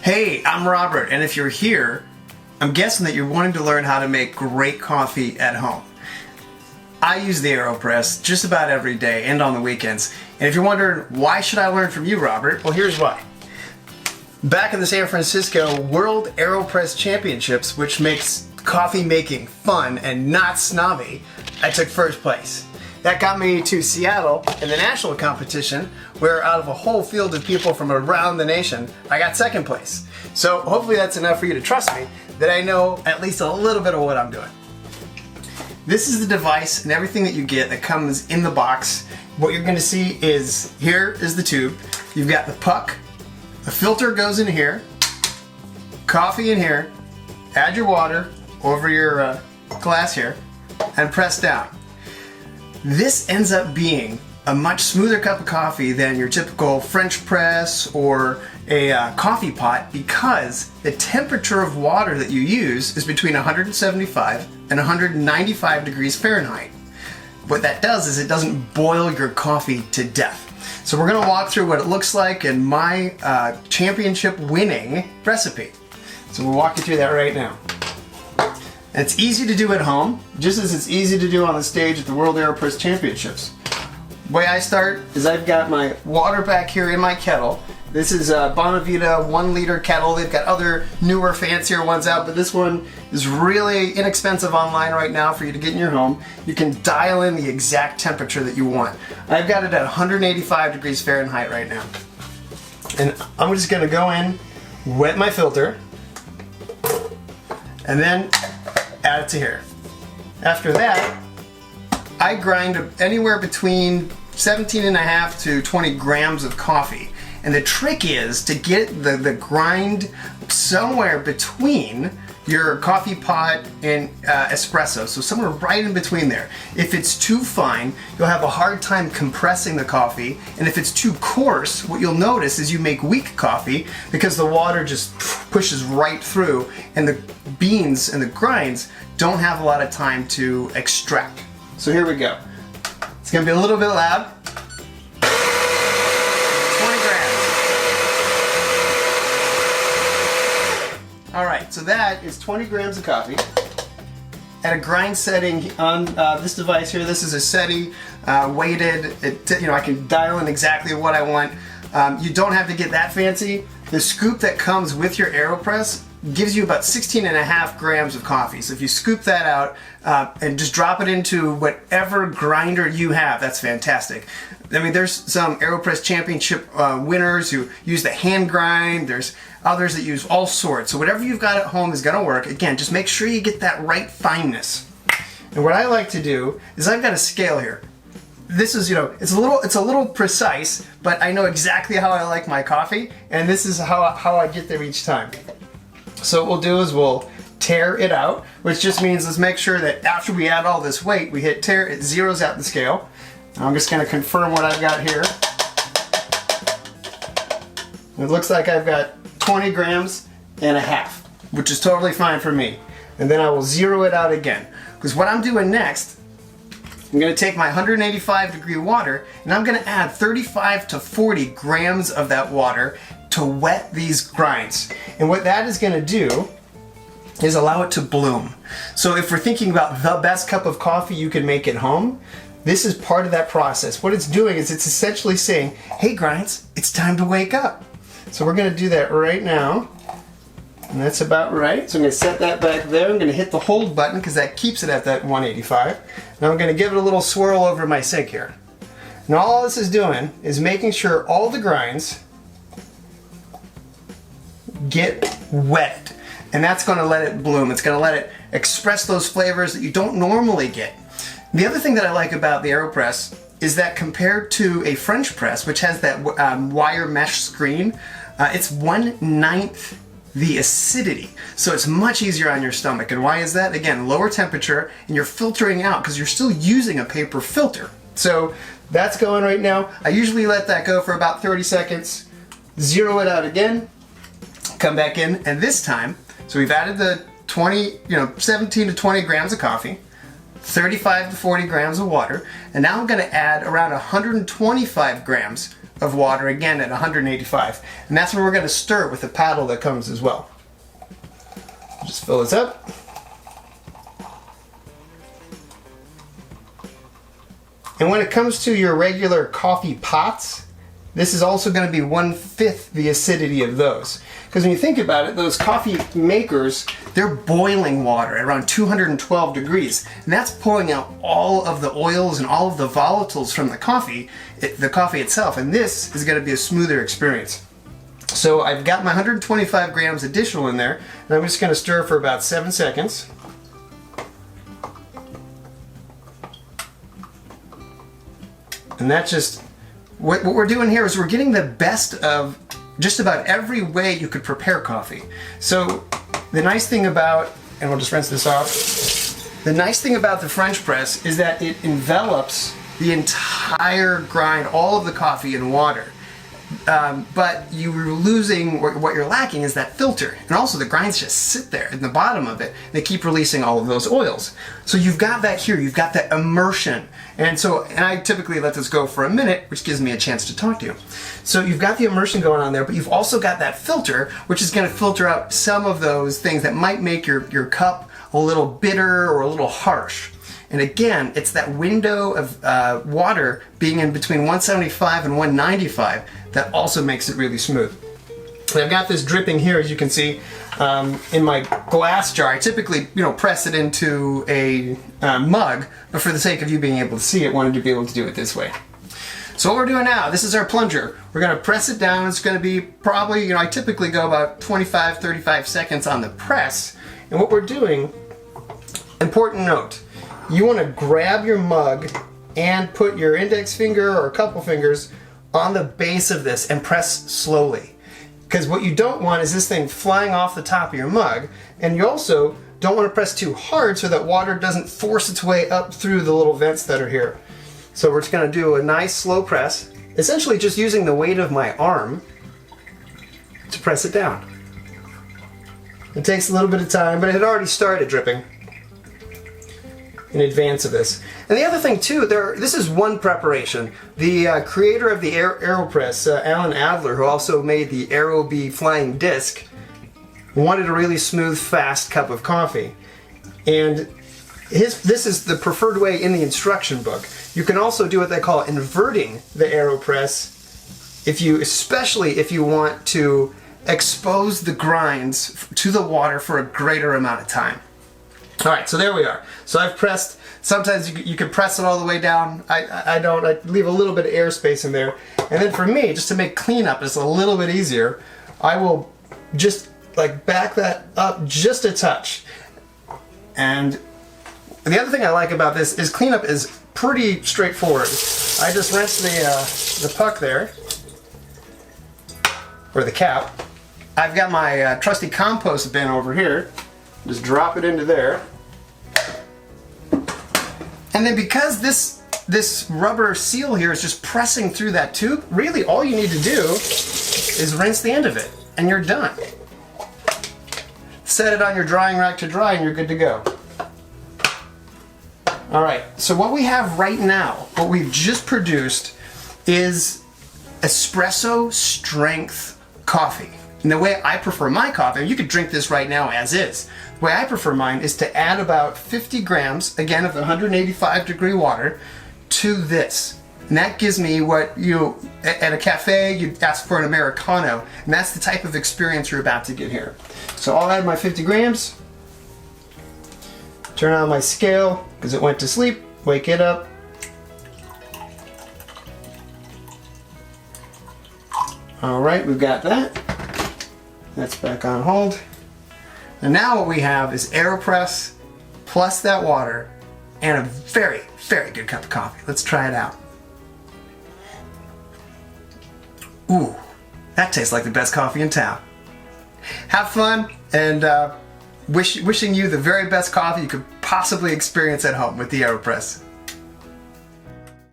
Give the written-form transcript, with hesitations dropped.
Hey, I'm Robert, and if you're here, I'm guessing that you're wanting to learn how to make great coffee at home. I use the AeroPress just about every day and on the weekends. And if you're wondering, why should I learn from you, Robert? Well, here's why. Back in the San Francisco World AeroPress Championships, which makes coffee making fun and not snobby, I took first place. That got me to Seattle in the national competition, where out of a whole field of people from around the nation, I got second place. So hopefully that's enough for you to trust me that I know at least a little bit of what I'm doing. This is the device and everything that you get that comes in the box. What you're going to see is, here is the tube. You've got the puck, the filter goes in here, coffee in here, add your water over your glass here, and press down. This ends up being a much smoother cup of coffee than your typical French press or a coffee pot, because the temperature of water that you use is between 175 and 195 degrees Fahrenheit. What that does is it doesn't boil your coffee to death. So we're going to walk through what it looks like in my championship winning recipe. So we'll walk you through that right now. And it's easy to do at home, just as it's easy to do on the stage at the World AeroPress Championships. The way I start is I've got my water back here in my kettle. This is a Bonavita 1 liter kettle. They've got other newer, fancier ones out, but this one is really inexpensive online right now for you to get in your home. You can dial in the exact temperature that you want. I've got it at 185 degrees Fahrenheit right now. And I'm just gonna go in, wet my filter, and then add it to here. After that, I grind anywhere between 17.5 to 20 grams of coffee. And the trick is to get the grind somewhere between your coffee pot and espresso, so somewhere right in between there. If it's too fine, you'll have a hard time compressing the coffee, and if it's too coarse, what you'll notice is you make weak coffee because the water just pushes right through, and the beans and the grinds don't have a lot of time to extract. So here we go. It's gonna be a little bit loud. 20 grams. All right, so that is 20 grams of coffee at a grind setting on this device here. This is a SETI weighted. I can dial in exactly what I want. You don't have to get that fancy. The scoop that comes with your AeroPress gives you about 16.5 grams of coffee. So if you scoop that out and just drop it into whatever grinder you have, that's fantastic. I mean, there's some AeroPress Championship winners who use the hand grind. There's others that use all sorts. So whatever you've got at home is gonna work. Again, just make sure you get that right fineness. And what I like to do is I've got a scale here. This is, it's a little precise, but I know exactly how I like my coffee, and this is how I get there each time. So what we'll do is we'll tear it out, which just means let's make sure that after we add all this weight, we hit tear, it zeroes out the scale. I'm just going to confirm what I've got here. It looks like I've got 20 grams and a half, which is totally fine for me. And then I will zero it out again. Because what I'm doing next, I'm going to take my 185 degree water and I'm going to add 35 to 40 grams of that water to wet these grinds. And what that is going to do is allow it to bloom. So if we're thinking about the best cup of coffee you can make at home, this is part of that process. What it's doing is it's essentially saying, hey grinds, it's time to wake up. So we're going to do that right now. And that's about right. So I'm going to set that back there. I'm going to hit the hold button because that keeps it at that 185. Now I'm going to give it a little swirl over my sink here. Now all this is doing is making sure all the grinds get wet, and that's going to let it bloom. It's going to let it express those flavors that you don't normally get. The other thing that I like about the AeroPress is that compared to a French press, which has that wire mesh screen, it's 1/9 the acidity, so it's much easier on your stomach. And why is that? Again, lower temperature, and you're filtering out because you're still using a paper filter. So that's going right now. I usually let that go for about 30 seconds, zero it out again, come back in, and this time, so we've added the 17 to 20 grams of coffee, 35 to 40 grams of water, and now I'm going to add around 125 grams of water, again at 185. And that's where we're going to stir with the paddle that comes as well. Just fill this up. And when it comes to your regular coffee pots, this is also going to be 1/5 the acidity of those. Because when you think about it, those coffee makers, they're boiling water at around 212 degrees. And that's pulling out all of the oils and all of the volatiles from the coffee itself. And this is going to be a smoother experience. So I've got my 125 grams additional in there, and I'm just going to stir for about 7 seconds. And that's just, what we're doing here is we're getting the best of just about every way you could prepare coffee. So the nice thing about, and we'll just rinse this off, the nice thing about the French press is that it envelops the entire grind, all of the coffee in water. But you're losing, what you're lacking is that filter. And also the grinds just sit there in the bottom of it. They keep releasing all of those oils. So you've got that here, you've got that immersion. And I typically let this go for a minute, which gives me a chance to talk to you. So you've got the immersion going on there, but you've also got that filter, which is going to filter out some of those things that might make your cup a little bitter or a little harsh. And again, it's that window of water being in between 175 and 195 that also makes it really smooth. And I've got this dripping here, as you can see, in my glass jar. I typically, press it into a mug, but for the sake of you being able to see it, wanted to be able to do it this way. So what we're doing now, this is our plunger. We're going to press it down. It's going to be probably, I typically go about 25, 35 seconds on the press. And what we're doing, important note, you want to grab your mug and put your index finger or a couple fingers on the base of this and press slowly. Because what you don't want is this thing flying off the top of your mug, and you also don't want to press too hard so that water doesn't force its way up through the little vents that are here. So we're just going to do a nice slow press, essentially just using the weight of my arm to press it down. It takes a little bit of time, but it had already started dripping in advance of this. And the other thing too, this is one preparation. The creator of the AeroPress, Alan Adler, who also made the AeroBee flying disc, wanted a really smooth, fast cup of coffee. And this is the preferred way in the instruction book. You can also do what they call inverting the AeroPress, especially if you want to expose the grinds to the water for a greater amount of time. Alright, so there we are. So I've pressed, sometimes you can press it all the way down. I don't, I leave a little bit of airspace in there. And then for me, just to make cleanup just a little bit easier, I will just back that up just a touch. And the other thing I like about this is cleanup is pretty straightforward. I just rinse the puck there, or the cap. I've got my trusty compost bin over here. Just drop it into there. And then because this rubber seal here is just pressing through that tube, really all you need to do is rinse the end of it, and you're done. Set it on your drying rack to dry, and you're good to go. Alright, so what we have right now, what we've just produced, is espresso strength coffee. And the way I prefer my coffee, you could drink this right now as is. The way I prefer mine is to add about 50 grams, again, of the 185 degree water to this. And that gives me what at a cafe, you'd ask for an Americano. And that's the type of experience you're about to get here. So I'll add my 50 grams. Turn on my scale, because it went to sleep. Wake it up. Alright, we've got that. That's back on hold. And now what we have is AeroPress plus that water and a very, very good cup of coffee. Let's try it out. Ooh, that tastes like the best coffee in town. Have fun, and wishing you the very best coffee you could possibly experience at home with the AeroPress.